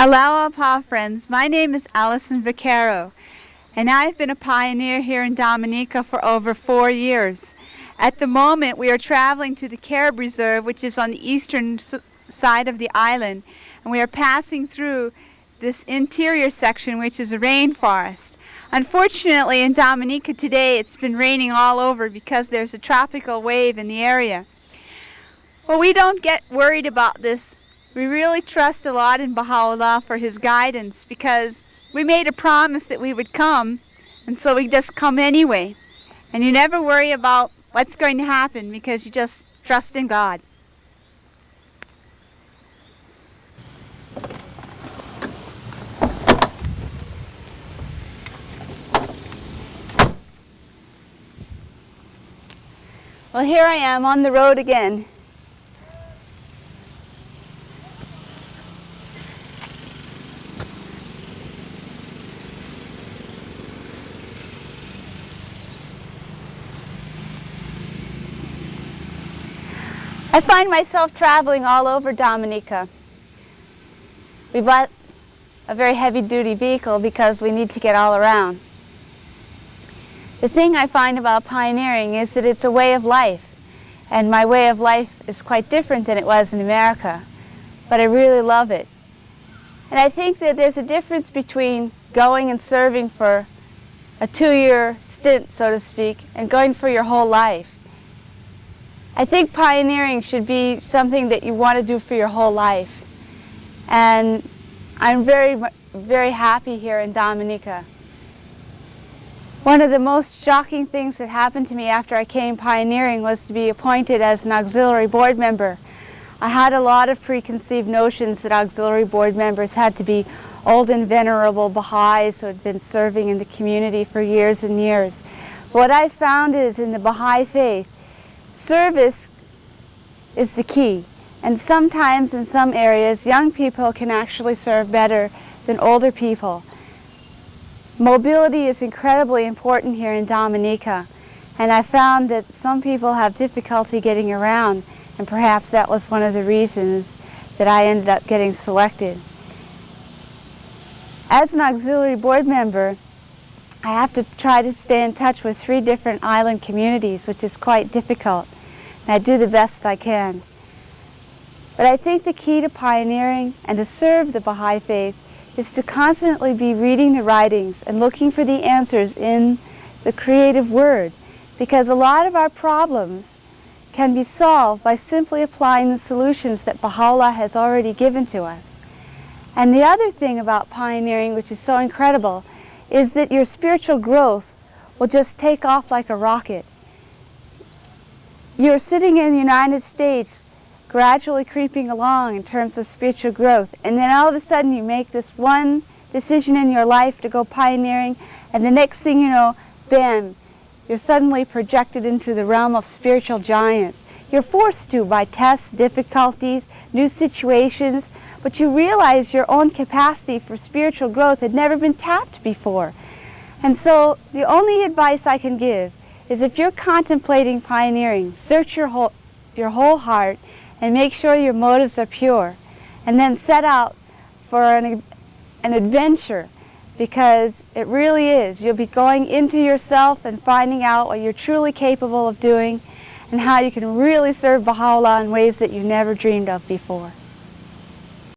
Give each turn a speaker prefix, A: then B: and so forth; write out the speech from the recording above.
A: Aloha, friends. My name is Allison Vaccaro, and I've been a pioneer here in Dominica for over 4 years. At the moment, we are traveling to the Carib Reserve, which is on the eastern side of the island, and we are passing through this interior section, which is a rainforest. Unfortunately, in Dominica today, it's been raining all over because there's a tropical wave in the area. Well, we don't get worried about this. We really trust a lot in Baha'u'llah for his guidance because we made a promise that we would come, and so we just come anyway. And you never worry about what's going to happen because you just trust in God. Well, here I am on the road again. I find myself traveling all over Dominica. We bought a very heavy-duty vehicle because we need to get all around. The thing I find about pioneering is that it's a way of life, and my way of life is quite different than it was in America, but I really love it. And I think that there's a difference between going and serving for a 2-year stint, so to speak, and going for your whole life. I think pioneering should be something that you want to do for your whole life. And I'm very happy here in Dominica. One of the most shocking things that happened to me after I came pioneering was to be appointed as an auxiliary board member. I had a lot of preconceived notions that auxiliary board members had to be old and venerable Baha'is who had been serving in the community for years and years. What I found is in the Baha'i faith, service is the key, and sometimes in some areas young people can actually serve better than older people. Mobility is incredibly important here in Dominica, and I found that some people have difficulty getting around, and perhaps that was one of the reasons that I ended up getting selected. As an auxiliary board member, I have to try to stay in touch with 3 different island communities, which is quite difficult, and I do the best I can. But I think the key to pioneering and to serve the Baha'i faith is to constantly be reading the writings and looking for the answers in the creative word, because a lot of our problems can be solved by simply applying the solutions that Baha'u'llah has already given to us. And the other thing about pioneering, which is so incredible, is that your spiritual growth will just take off like a rocket. You're sitting in the United States gradually creeping along in terms of spiritual growth, and then all of a sudden you make this one decision in your life to go pioneering, and the next thing you know, bam, you're suddenly projected into the realm of spiritual giants. You're forced to by tests, difficulties, new situations, but you realize your own capacity for spiritual growth had never been tapped before. And so the only advice I can give is if you're contemplating pioneering, search your whole heart and make sure your motives are pure, and then set out for an adventure, because it really is. You'll be going into yourself and finding out what you're truly capable of doing and how you can really serve Baha'u'llah in ways that you never dreamed of before.